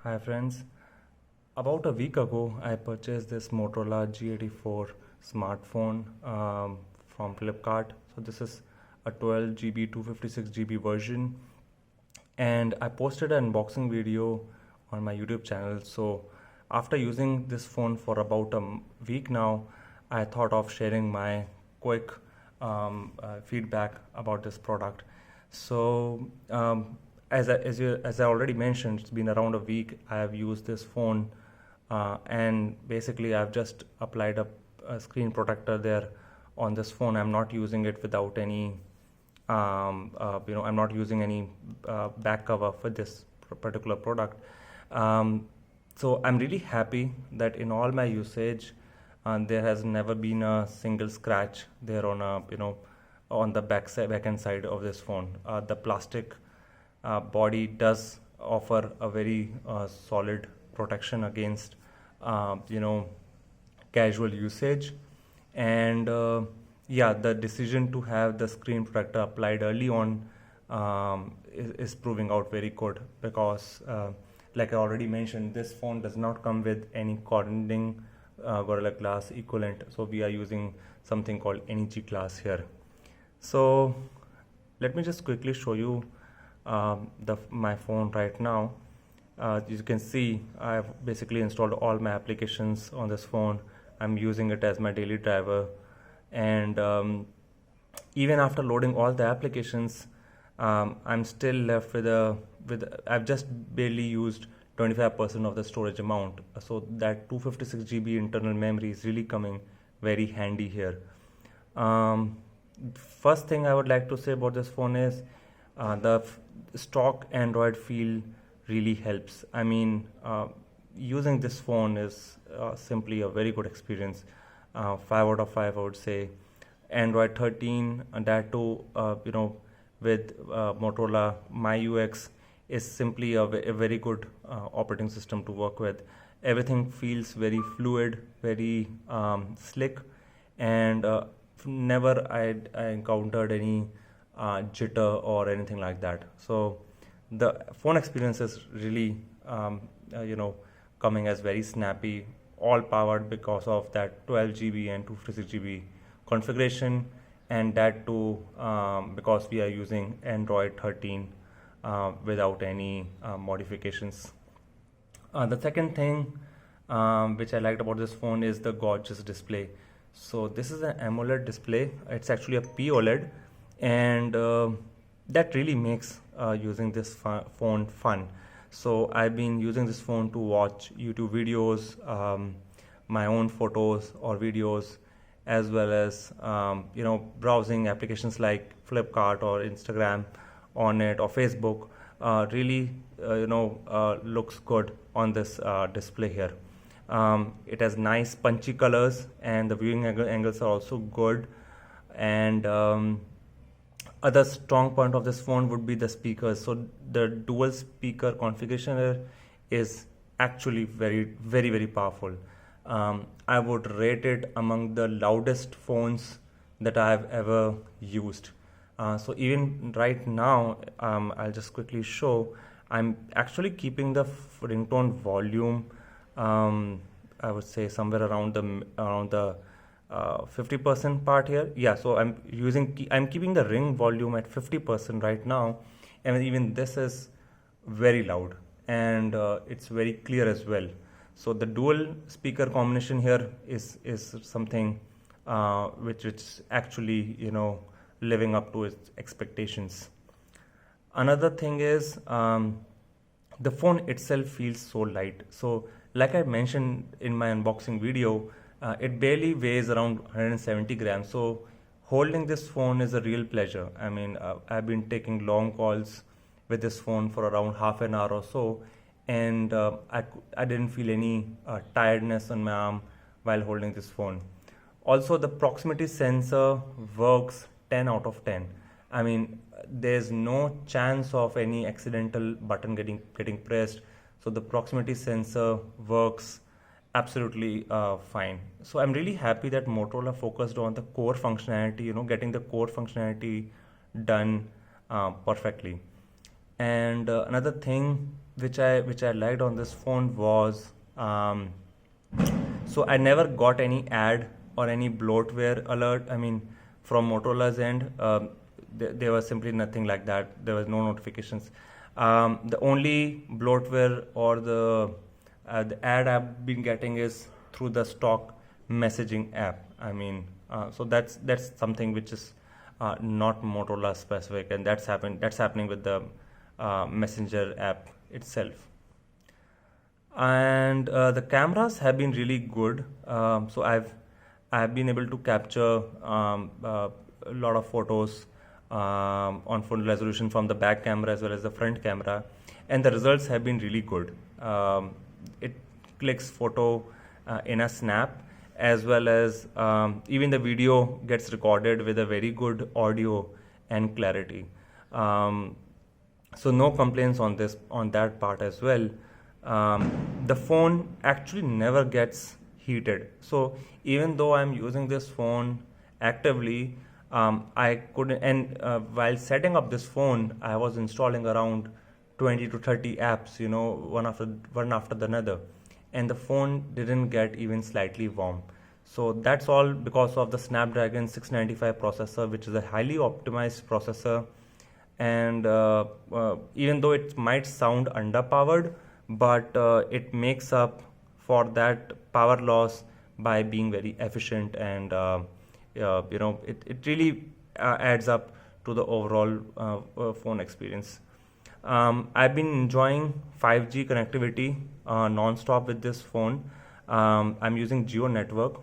Hi friends, about a week ago I purchased this Motorola G84 smartphone from Flipkart. So this is a 12 GB 256 GB version, and I posted an unboxing video on my YouTube channel. So after using this phone for about a week now, I thought of sharing my quick feedback about this product. So as I already mentioned, it's been around a week. I have used this phone, and basically I've just applied a screen protector there on this phone. I'm not using it without any I'm not using any back cover for this particular product. So I'm really happy that in all my usage, there has never been a single scratch there on on the back end side of this phone. The plastic body does offer a very solid protection against casual usage, and yeah, the decision to have the screen protector applied early on is proving out very good, because like I already mentioned, this phone does not come with any corresponding Gorilla Glass equivalent, so we are using something called NEG Glass here. So let me just quickly show you my phone right now. As you can see, I've basically installed all my applications on this phone. I'm using it as my daily driver, and even after loading all the applications, I'm still left with I've just barely used 25% of the storage amount. So that 256 GB internal memory is really coming very handy here. First thing I would like to say about this phone is the stock Android feel really helps. I mean, using this phone is simply a very good experience. 5 out of 5 I would say. Android 13, and that too with Motorola MyUX is simply a very good operating system to work with. Everything feels very fluid, very slick, and never I encountered any jitter or anything like that. So the phone experience is really coming as very snappy, all powered because of that 12 GB and 256 GB configuration, and that too because we are using Android 13 without any modifications. The second thing which I liked about this phone is the gorgeous display. So this is an AMOLED display. It's actually a POLED, and that really makes using this phone fun. So I've been using this phone to watch YouTube videos, my own photos or videos, as well as browsing applications like Flipkart or Instagram on it, or Facebook. Really looks good on this display here. It has nice punchy colors, and the viewing angles are also good. And other strong point of this phone would be the speakers. So the dual speaker configuration here is actually very powerful. I would rate it among the loudest phones that I have ever used. So even right now, I'll just quickly show. I'm actually keeping the ringtone volume. I would say somewhere around the 50% part here. Yeah, so I'm keeping the ring volume at 50% right now, and even this is very loud, and it's very clear as well. So the dual speaker combination here is something which actually living up to its expectations. Another thing is the phone itself feels so light. So like I mentioned in my unboxing video, it barely weighs around 170 grams. So holding this phone is a real pleasure. I mean, I've been taking long calls with this phone for around half an hour or so, and I didn't feel any tiredness on my arm while holding this phone. Also, the proximity sensor works 10 out of 10. I mean, there's no chance of any accidental button getting pressed. So the proximity sensor works absolutely fine. So I'm really happy that Motorola focused on the core functionality, getting the core functionality done perfectly. And another thing which I liked on this phone was so I never got any ad or any bloatware alert. I mean, from Motorola's end, there was simply nothing like that. There was no notifications. The only bloatware or the ad I've been getting is through the stock messaging app. I mean, so that's something which is not Motorola specific, and that's happening with the Messenger app itself. And the cameras have been really good. So I've been able to capture a lot of photos on full resolution from the back camera as well as the front camera, and the results have been really good. It clicks photo in a snap, as well as even the video gets recorded with a very good audio and clarity. So no complaints on that part as well. The phone actually never gets heated. So even though I'm using this phone actively, I couldn't. And while setting up this phone, I was installing around 20 to 30 apps, one after the another, and the phone didn't get even slightly warm. So that's all because of the Snapdragon 695 processor, which is a highly optimized processor. And even though it might sound underpowered, but it makes up for that power loss by being very efficient, and it really adds up to the overall phone experience. I've been enjoying 5G connectivity non-stop with this phone. I'm using Geo network,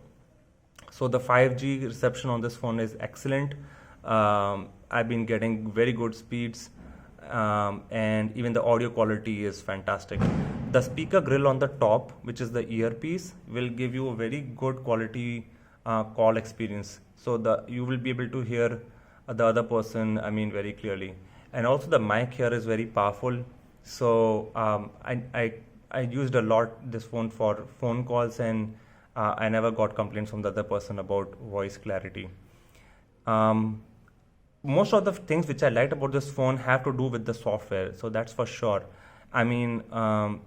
so the 5G reception on this phone is excellent. I've been getting very good speeds, and even the audio quality is fantastic. The speaker grill on the top, which is the earpiece, will give you a very good quality call experience. So you will be able to hear the other person, I mean, very clearly. And also the mic here is very powerful. So I used a lot this phone for phone calls, and I never got complaints from the other person about voice clarity. Most of the things which I liked about this phone have to do with the software, so that's for sure. I mean,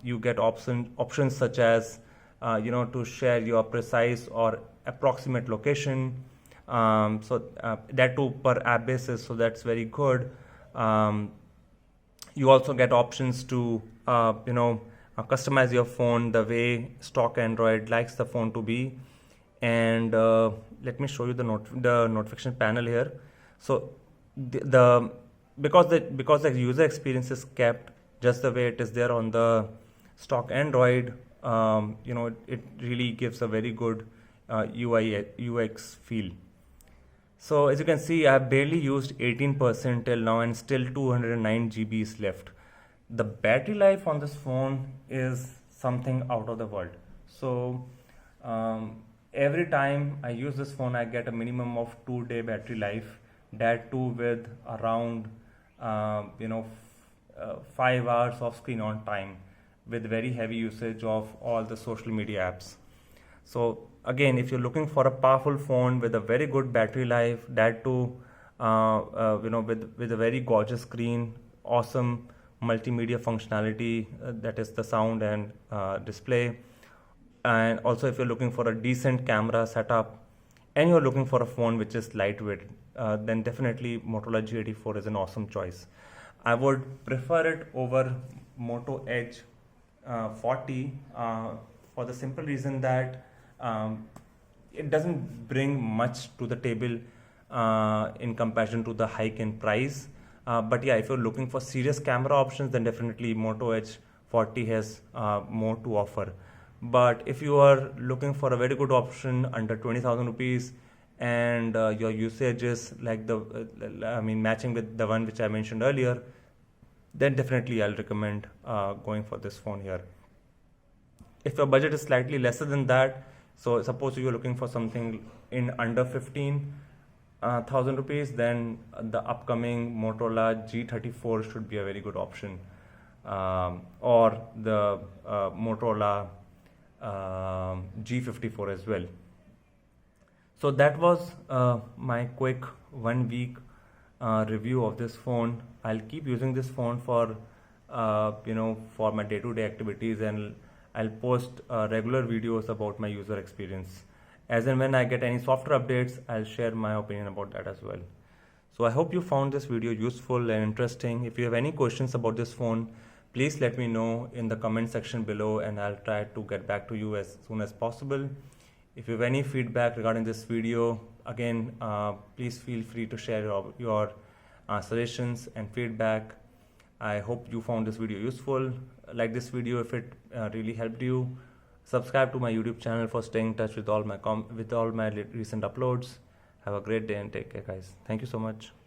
you get options such as to share your precise or approximate location, that too per app basis, so that's very good. You also get options to customize your phone the way stock Android likes the phone to be. And let me show you the notification panel here. So because the user experience is kept just the way it is there on the stock Android, it really gives a very good UI UX feel. So as you can see, I have barely used 18% till now, and still 209 GB is left. The battery life on this phone is something out of the world. So every time I use this phone, I get a minimum of 2-day battery life. That too with around 5 hours of screen on time, with very heavy usage of all the social media apps. So again, if you're looking for a powerful phone with a very good battery life, that too with a very gorgeous screen, awesome multimedia functionality, that is the sound and display, and also if you're looking for a decent camera setup, and you're looking for a phone which is lightweight, then definitely Motorola G84 is an awesome choice. I would prefer it over Moto Edge 40 for the simple reason that it doesn't bring much to the table in comparison to the hike in price. But yeah, if you're looking for serious camera options, then definitely Moto Edge 40 has more to offer. But if you are looking for a very good option under 20,000 rupees, and your usage is like matching with the one which I mentioned earlier, then definitely I'll recommend going for this phone here. If your budget is slightly lesser than that, so suppose you're looking for something in under 15,000 rupees, then the upcoming Motorola G34 should be a very good option, or the Motorola G54 as well. So that was my quick 1 week review of this phone. I'll keep using this phone for for my day-to-day activities, and I'll post regular videos about my user experience. As and when I get any software updates, I'll share my opinion about that as well. So I hope you found this video useful and interesting. If you have any questions about this phone, please let me know in the comment section below, and I'll try to get back to you as soon as possible. If you have any feedback regarding this video, again, please feel free to share your suggestions and feedback. I hope you found this video useful. Like this video if it really helped you. Subscribe to my YouTube channel for staying in touch with all my recent uploads. Have a great day and take care, guys. Thank you so much.